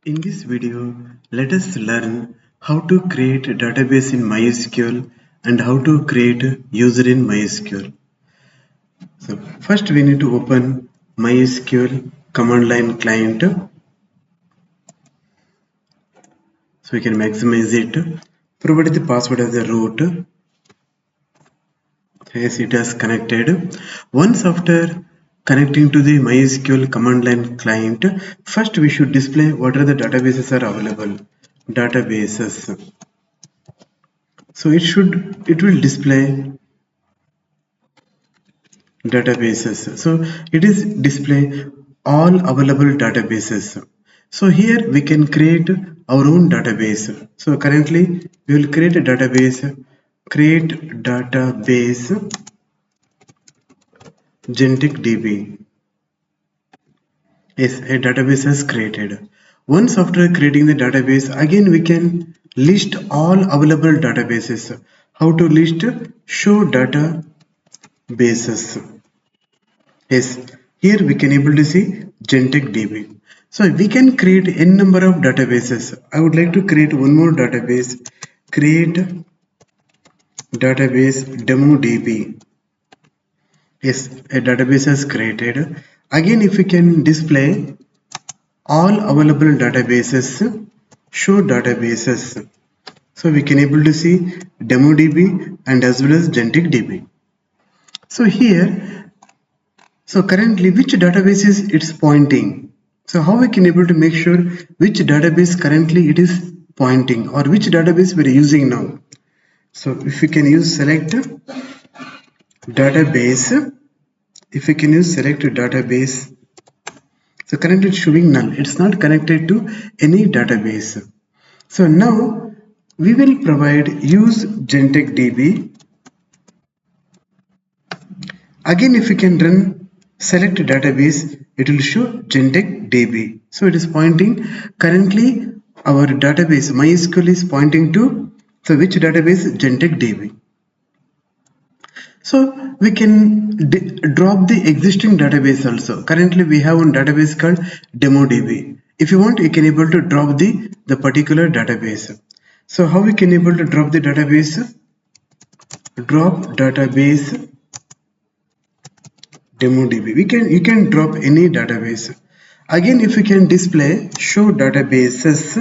In this video, let us learn how to create a database in MySQL and how to create a user in MySQL. So first we need to open MySQL command line client so we can maximize it. Provide the password as a root. Yes, it has connected. Once after connecting to the MySQL command line client, first we should display what are the databases are available. Databases. So it will display databases. So it is display all available databases. So here we can create our own database. So currently we will create a database, create database genetic DB. Yes, a database is created. Once after creating the database, again we can list all available databases. How to list? Show databases. Yes, here we can able to see Gentek DB. So we can create n number of databases. I would like to create one more database. Create database demo DB. Yes, a database is created. Again, if we can display all available databases, show databases. So we can able to see demo DB and as well as Gentek DB. So here, so currently which database is it's pointing? So how we can able to make sure which database currently it is pointing or which database we are using now? So if we can use select database, if we can use select database, so currently it's showing null. It's not connected to any database. So now we will provide use Gentek DB. Again, if we can run select database, it will show Gentek DB. So it is pointing currently our database MySQL is pointing to which database? Gentek DB. So we can drop the existing database also. Currently we have one database called DemoDB. If you want, you can able to drop the particular database. So how we can able to drop the database? Drop database DemoDB. You can drop any database. Again, if we can display show databases,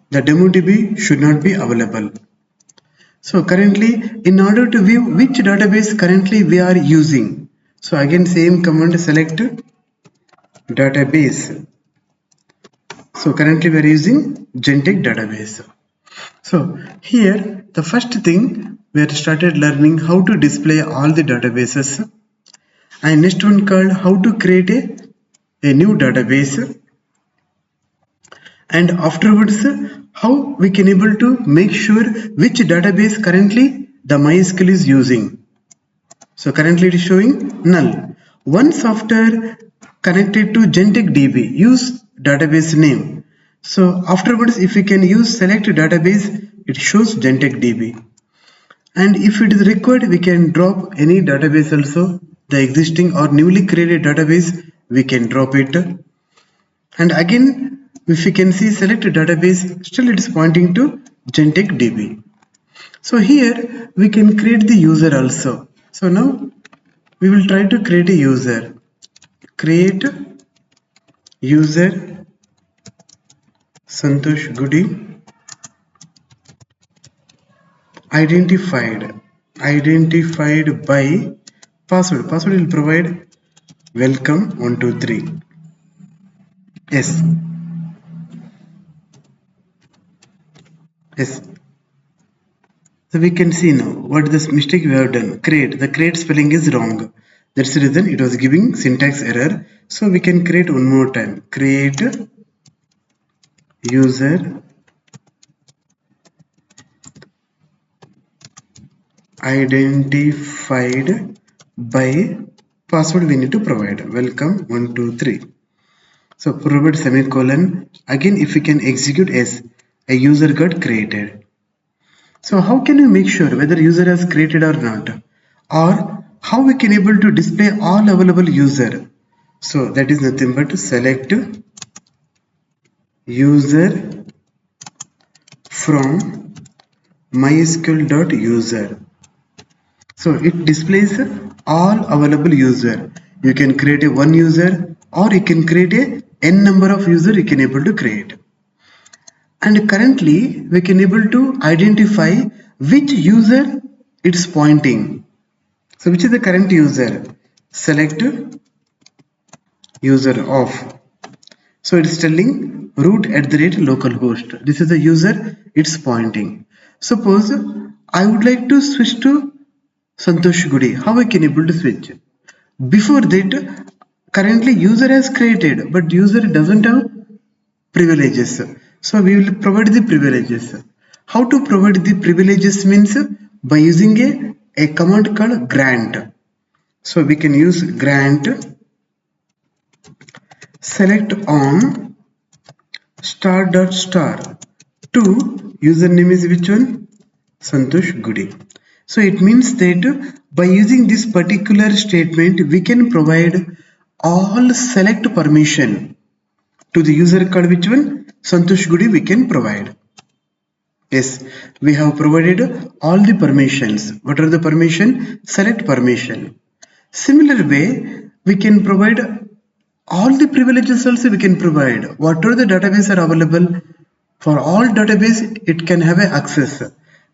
the DemoDB should not be available. So currently, in order to view which database currently we are using, so again same command, select database. So currently we are using Gentek database. So here the first thing we have started learning how to display all the databases, and next one called how to create a new database, and afterwards how we can able to make sure which database currently the MySQL is using. So currently it is showing null. Once after connected to Gentek DB, use database name. So afterwards if we can use select database, it shows Gentek DB. And if it is required, we can drop any database also, the existing or newly created database, we can drop it. And again, if you can see select database, still it is pointing to Gentek DB. So here we can create the user also. So now we will try to create a user. Create user Santosh Goody. Identified by password. Password will provide welcome 123. Yes. Yes. So we can see now what this mistake we have done. The create spelling is wrong. That's the reason it was giving syntax error. So we can create one more time. Create user identified by password we need to provide welcome 123. So provide semicolon. Again, if we can execute as a user got created. So how can we make sure whether user has created or not, or how we can able to display all available user? So that is nothing but select user from mysql.user. So it displays all available user. You can create a one user or you can create a n number of user you can able to create. And currently we can able to identify which user it's pointing. So which is the current user? Select user of. So it's telling root at the rate localhost. This is the user it's pointing. Suppose I would like to switch to Santosh Gudi. How I can able to switch? Before that, currently user has created, but user doesn't have privileges. So we will provide the privileges. How to provide the privileges means by using a command called grant. So we can use grant select on star to username is which one? Santosh Gudi. So it means that by using this particular statement we can provide all select permission to the user called which one? Santosh Gudi we can provide. Yes, we have provided all the permissions. What are the permission? Select permission. Similar way, we can provide all the privileges also we can provide. Whatever the database are available, for all database it can have a access.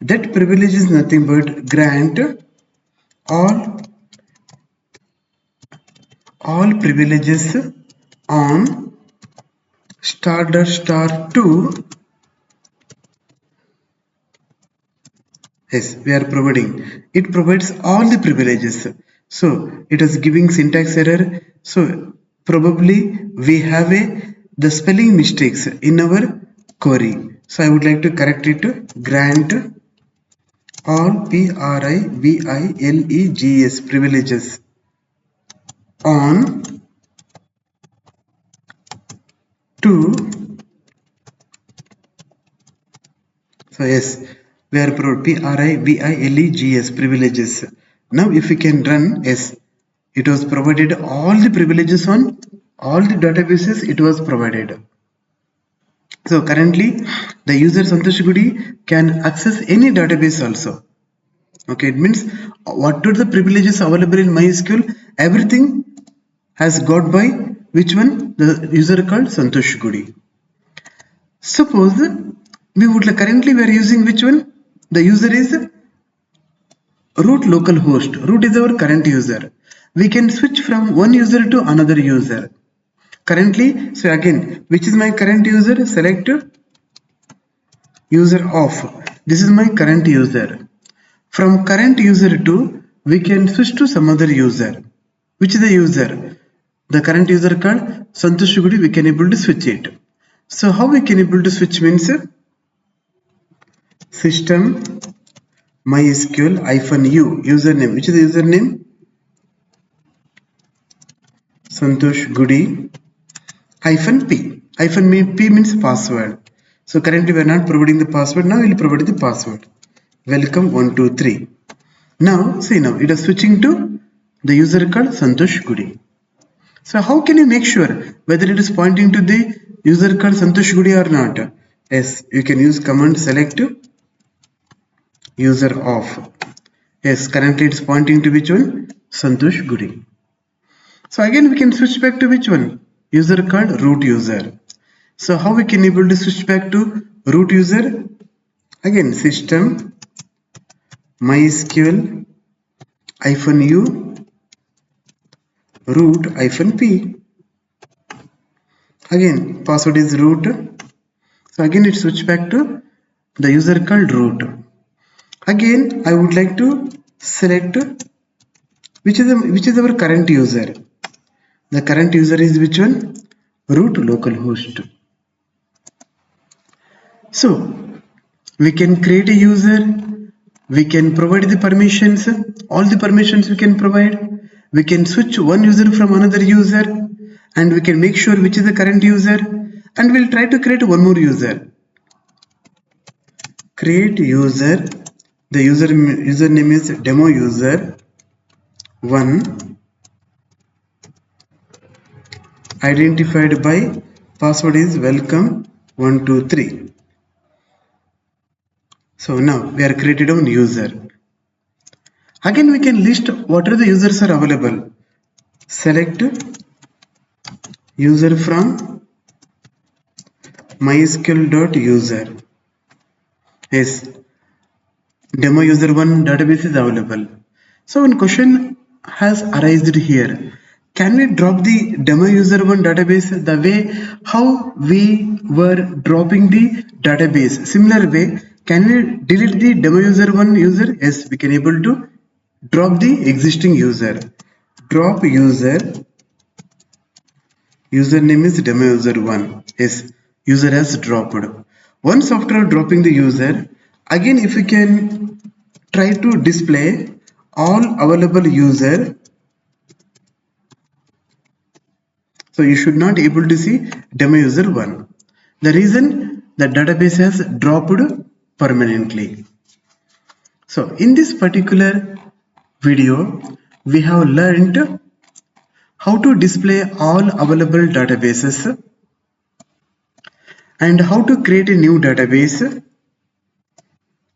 That privilege is nothing but grant all privileges on star 2. Yes, we are providing. It provides all the privileges. So it is giving syntax error. So probably we have the spelling mistakes in our query. So I would like to correct it to grant all privileges on to. So yes, we are privileges privileges. Now if we can run, yes, it was provided all the privileges on all the databases it was provided. So currently the user Santosh Gudi can access any database also. Okay, it means what are the privileges available in MySQL? Everything has got by which one? The user called Santosh Gudi. Suppose we would currently we are using which one? The user is root localhost. Root is our current user. We can switch from one user to another user. Currently, so again, which is my current user? Select user of. This is my current user. From current user to, we can switch to some other user. Which is the user? The current user called Santosh Gudi, we can able to switch it. So how we can able to switch means system MySQL -u username. Which is the username? Santosh Gudi -p. -p means password. So currently we are not providing the password. Now we will provide the password. Welcome 123. Now see, now it is switching to the user called Santosh Gudi. So how can you make sure whether it is pointing to the user called Santosh Gudi or not? Yes, you can use command select user of. Yes, currently it's pointing to which one? Santosh Gudi. So again we can switch back to which one? User called root user. So how we can able to switch back to root user? Again system MySQL -u root -p. Again password is root. So again it switch back to the user called root. Again I would like to select which is our current user. The current user is which one? Root localhost. So we can create a user, we can provide the permissions, all the permissions we can provide, we can switch one user from another user, and we can make sure which is the current user, and we'll try to create one more user. Create user, the username is demo user 1, identified by password is welcome 1, 2, 3. So now we are created on user. Again we can list what are the users are available. Select user from MySQL.user. Yes, demo user 1 database is available. So one question has arisen here. Can we drop the demo user 1 database the way how we were dropping the database? Similar way, can we delete the demo user 1 user? Yes, we can able to drop the existing user. Drop user, username is demo user 1. Yes, user has dropped. Once after dropping the user, again if we can try to display all available user, so you should not able to see demo user 1. The reason the database has dropped permanently. So in this particular video we have learned how to display all available databases and how to create a new database.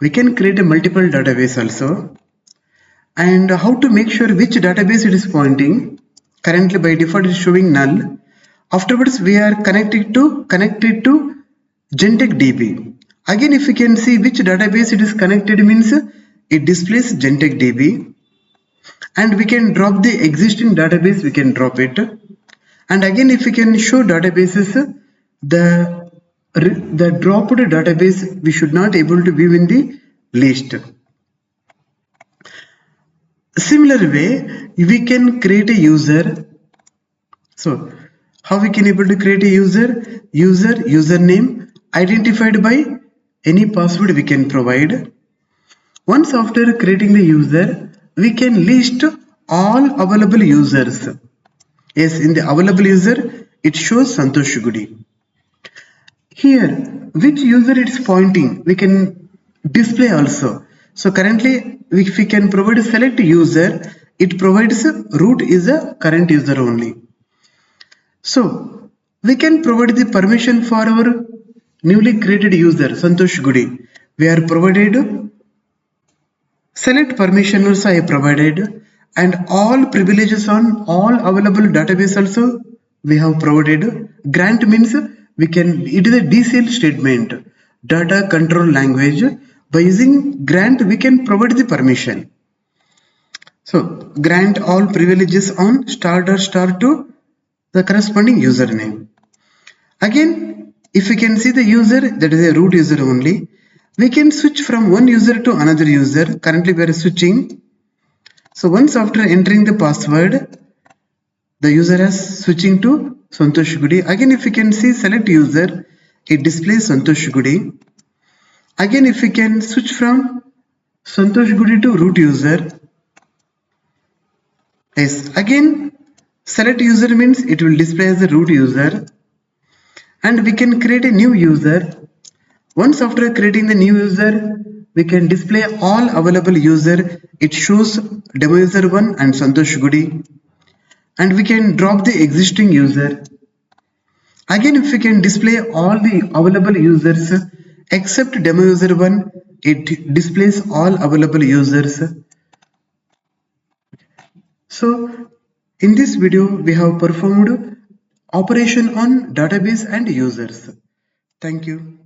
We can create a multiple database also, and how to make sure which database it is pointing. Currently by default it is showing null. Afterwards we are connected to Gentek DB. Again if we can see which database it is connected means it displays Gentek DB, and we can drop the existing database, we can drop it. And again if we can show databases, the dropped database we should not able to view in the list. Similar way we can create a user. So how we can able to create a username identified by any password we can provide. Once after creating the user, we can list all available users. Yes, in the available user it shows Santosh Gudi. Here which user it's pointing we can display also. So currently if we can provide a select user, it provides root is a current user only. So we can provide the permission for our newly created user Santosh Gudi. We are provided select permission also I provided, and all privileges on all available database also we have provided. Grant means we can, it is a DCL statement, data control language. By using grant we can provide the permission. So grant all privileges on star to the corresponding username. Again if we can see the user, that is a root user only, we can switch from one user to another user. Currently we are switching. So once after entering the password, the user is switching to Santosh Gudi. Again if we can see select user, it displays Santosh Gudi. Again if we can switch from Santosh Gudi to root user, yes, again select user means it will display as a root user, and we can create a new user. Once after creating the new user, we can display all available user. It shows demo user 1 and Santosh Gudi, and we can drop the existing user. Again if we can display all the available users except demo user 1, it displays all available users. So in this video we have performed operation on database and users. Thank you.